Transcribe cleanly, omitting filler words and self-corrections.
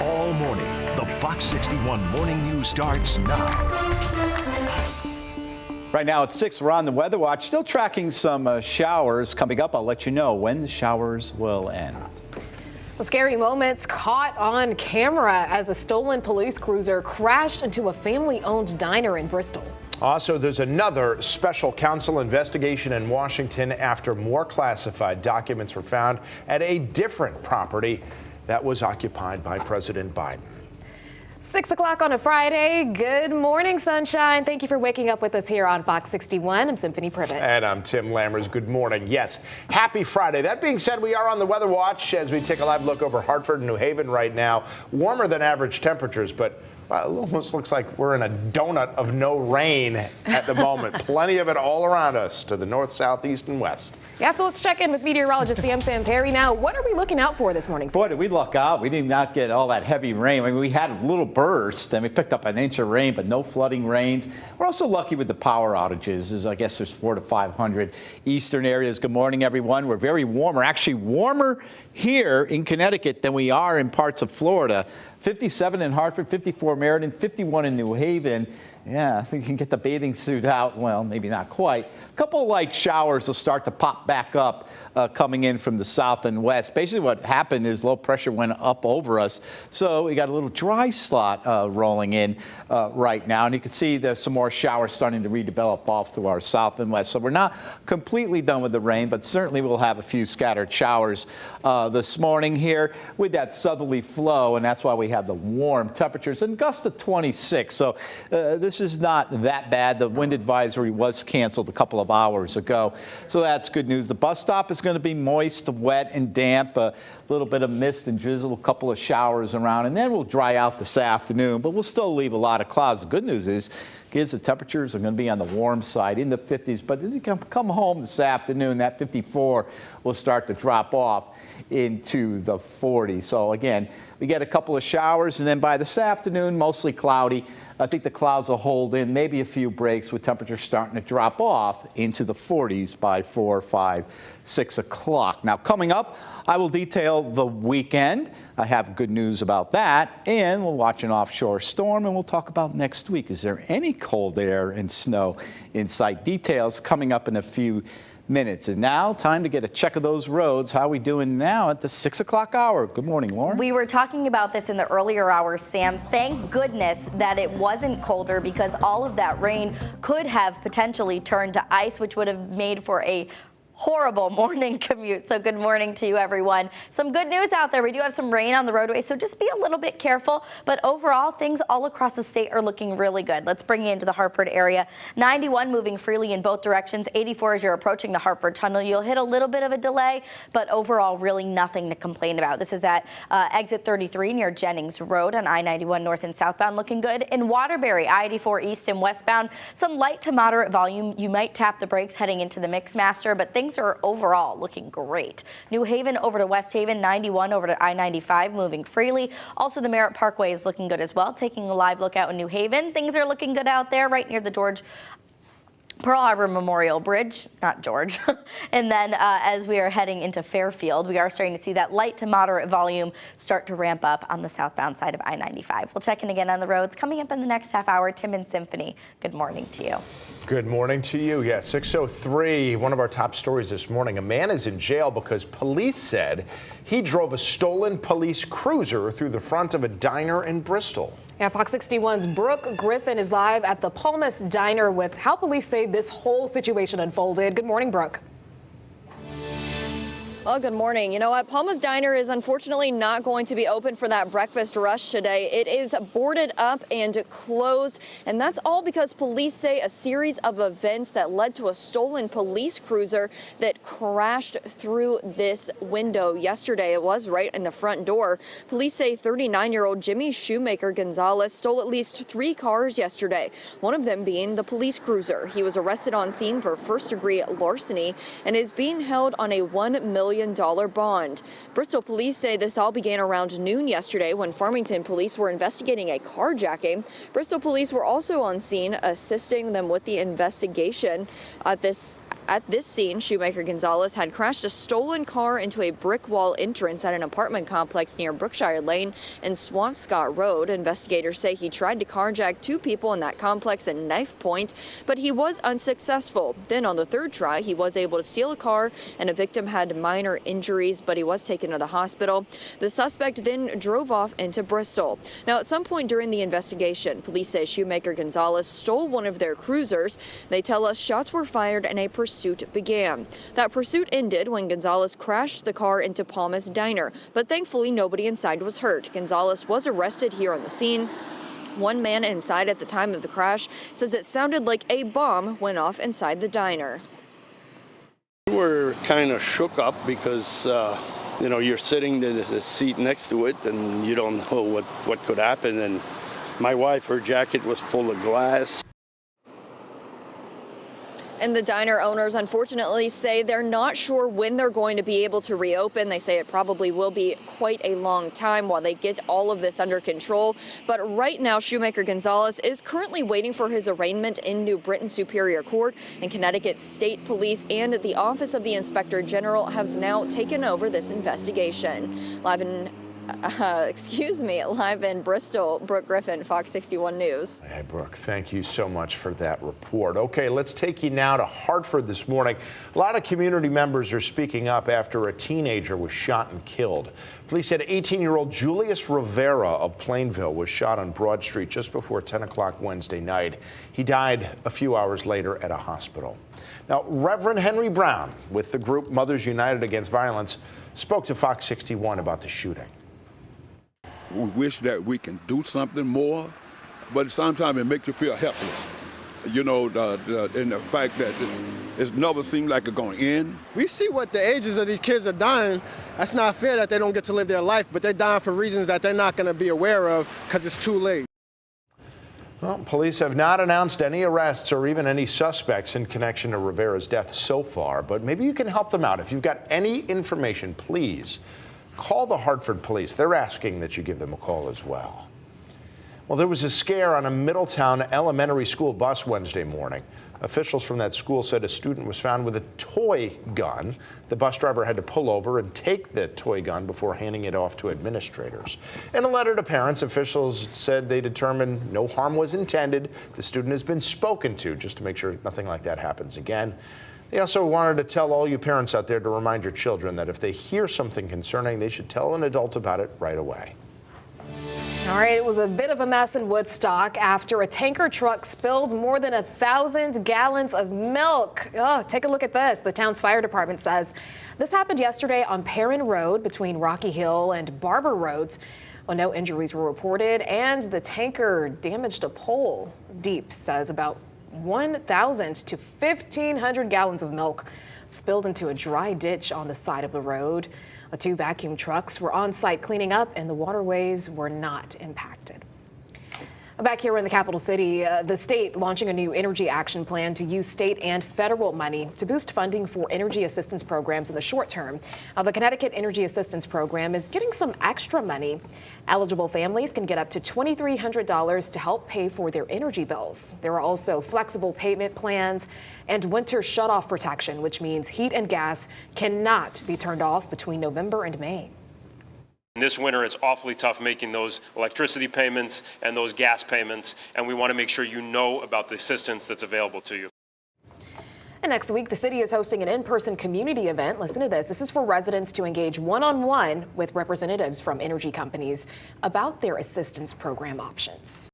all morning. The Fox 61 Morning News starts now. Right now it's 6. We're on the Weather Watch. Still tracking some showers coming up. I'll let you know when the showers will end. Well, scary moments caught on camera as a stolen police cruiser crashed into a family-owned diner in Bristol. Also, there's another special counsel investigation in Washington after more classified documents were found at a different property that was occupied by President Biden. 6 o'clock on a Friday. Good morning, sunshine. Thank you for waking up with us here on Fox 61. I'm Symphony Privet. And I'm Tim Lammers. Good morning. Yes, happy Friday. That being said, we are on the Weather Watch as we take a live look over Hartford and New Haven right now. Warmer than average temperatures, but it almost looks like we're in a donut of no rain at the moment. Plenty of it all around us to the north, south, east, and west. Yeah, so let's check in with meteorologist Sam Perry now. What are we looking out for this morning? Boy, did we luck out. We did not get all that heavy rain. I mean, we had a little burst, and we picked up an inch of rain, but no flooding rains. We're also lucky with the power outages. I guess there's 400 to 500 eastern areas. Good morning, everyone. We're very warm. We're actually warmer here in Connecticut than we are in parts of Florida. 57 in Hartford, 54 Meriden, 51 in New Haven. Yeah, if we can get the bathing suit out, well, maybe not quite. A couple of light showers will start to pop back up coming in from the south and west. Basically what happened is low pressure went up over us, so we got a little dry slot rolling in right now. And you can see there's some more showers starting to redevelop off to our south and west. So we're not completely done with the rain, but certainly we'll have a few scattered showers this morning here with that southerly flow, and that's why we have the warm temperatures and gusts of 26. So this is not that bad. The wind advisory was canceled a couple of hours ago, so that's good news. The bus stop is going to be moist, wet, and damp. A little bit of mist and drizzle, a couple of showers around, and then we'll dry out this afternoon, but we'll still leave a lot of clouds. The good news is, kids, the temperatures are going to be on the warm side in the 50s, but if you come home this afternoon, that 54 will start to drop off into the 40s. So again, we get a couple of showers, and then by this afternoon, mostly cloudy. I think the clouds will hold in, maybe a few breaks with temperatures starting to drop off into the 40s by 4, 5, 6 o'clock. Now, coming up, I will detail the weekend. I have good news about that, and we'll watch an offshore storm, and we'll talk about next week. Is there any cold air and snow in sight? Details coming up in a few minutes. And now, time to get a check of those roads. How are we doing now at the 6 o'clock hour? Good morning, Lauren. We were talking about this in the earlier hours, Sam. Thank goodness that it wasn't colder, because all of that rain could have potentially turned to ice, which would have made for a horrible morning commute. So good morning to you, everyone. Some good news out there. We do have some rain on the roadway, so just be a little bit careful. But overall, things all across the state are looking really good. Let's bring you into the Hartford area. 91 moving freely in both directions. 84 as you're approaching the Hartford Tunnel. You'll hit a little bit of a delay, but overall, really nothing to complain about. This is at exit 33 near Jennings Road on I-91 north and southbound, looking good. In Waterbury, I-84 east and westbound, some light to moderate volume. You might tap the brakes heading into the Mixmaster, but things are overall looking great. New Haven over to West Haven, 91 over to I-95 moving freely. Also, the Merritt Parkway is looking good as well. Taking a live look out in New Haven, things are looking good out there right near the Pearl Harbor Memorial Bridge, not George. And then as we are heading into Fairfield, we are starting to see that light to moderate volume start to ramp up on the southbound side of I-95. We'll check in again on the roads coming up in the next half hour. Tim and Symphony, good morning to you. Good morning to you. Yeah, 6:03, one of our top stories this morning. A man is in jail because police said he drove a stolen police cruiser through the front of a diner in Bristol. Yeah, Fox 61's Brooke Griffin is live at the Palmas Diner with how police say this whole situation unfolded. Good morning, Brooke. Well, good morning. You know what? Palma's Diner is unfortunately not going to be open for that breakfast rush today. It is boarded up and closed, and that's all because police say a series of events that led to a stolen police cruiser that crashed through this window yesterday. It was right in the front door. Police say 39-year-old Jimmy Shoemaker Gonzalez stole at least 3 cars yesterday, one of them being the police cruiser. He was arrested on scene for first-degree larceny and is being held on a $1 million bond. Bristol police say this all began around noon yesterday when Farmington police were investigating a carjacking. Bristol police were also on scene assisting them with the investigation. This At this scene, Shoemaker Gonzalez had crashed a stolen car into a brick wall entrance at an apartment complex near Brookshire Lane and Swampscott Road. Investigators say he tried to carjack two people in that complex at knife point, but he was unsuccessful. Then on the third try, he was able to steal a car and a victim had minor injuries, but he was taken to the hospital. The suspect then drove off into Bristol. Now, at some point during the investigation, police say Shoemaker Gonzalez stole one of their cruisers. They tell us shots were fired and a pursuit began. That pursuit ended when Gonzalez crashed the car into Palmas Diner, but thankfully nobody inside was hurt. Gonzalez was arrested here on the scene. One man inside at the time of the crash says it sounded like a bomb went off inside the diner. We were kind of shook up because, you're sitting in the seat next to it and you don't know what could happen. And my wife, her jacket was full of glass. And the diner owners, unfortunately, say they're not sure when they're going to be able to reopen. They say it probably will be quite a long time while they get all of this under control. But right now, Shoemaker Gonzalez is currently waiting for his arraignment in New Britain Superior Court, and Connecticut State Police and the Office of the Inspector General have now taken over this investigation. Live in Bristol, Brooke Griffin, Fox 61 News. Hey, Brooke, thank you so much for that report. Okay, let's take you now to Hartford this morning. A lot of community members are speaking up after a teenager was shot and killed. Police said 18-year-old Julius Rivera of Plainville was shot on Broad Street just before 10 o'clock Wednesday night. He died a few hours later at a hospital. Now, Reverend Henry Brown with the group Mothers United Against Violence spoke to Fox 61 about the shooting. We wish that we can do something more, but sometimes it makes you feel helpless. And the fact that it's never seemed like it's going to end. We see what the ages of these kids are dying. That's not fair that they don't get to live their life, but they're dying for reasons that they're not going to be aware of because it's too late. Well, police have not announced any arrests or even any suspects in connection to Rivera's death so far, but maybe you can help them out. If you've got any information, please call the Hartford police. They're asking that you give them a call as well. Well, there was a scare on a Middletown elementary school bus Wednesday morning. Officials from that school said a student was found with a toy gun. The bus driver had to pull over and take the toy gun before handing it off to administrators. In a letter to parents, officials said they determined no harm was intended. The student has been spoken to just to make sure nothing like that happens again. They also wanted to tell all you parents out there to remind your children that if they hear something concerning, they should tell an adult about it right away. All right, it was a bit of a mess in Woodstock after a tanker truck spilled more than 1,000 gallons of milk. Oh, take a look at this. The town's fire department says this happened yesterday on Perrin Road between Rocky Hill and Barber Roads. Well, no injuries were reported, and the tanker damaged a pole. Deep says about 1,000 to 1,500 gallons of milk spilled into a dry ditch on the side of the road. Two vacuum trucks were on site cleaning up, and the waterways were not impacted. Back here in the capital city, the state launching a new energy action plan to use state and federal money to boost funding for energy assistance programs in the short term. The Connecticut Energy Assistance Program is getting some extra money. Eligible families can get up to $2,300 to help pay for their energy bills. There are also flexible payment plans and winter shutoff protection, which means heat and gas cannot be turned off between November and May. This winter, it's awfully tough making those electricity payments and those gas payments, and we want to make sure you know about the assistance that's available to you. And next week, the city is hosting an in-person community event. Listen to this. This is for residents to engage one-on-one with representatives from energy companies about their assistance program options.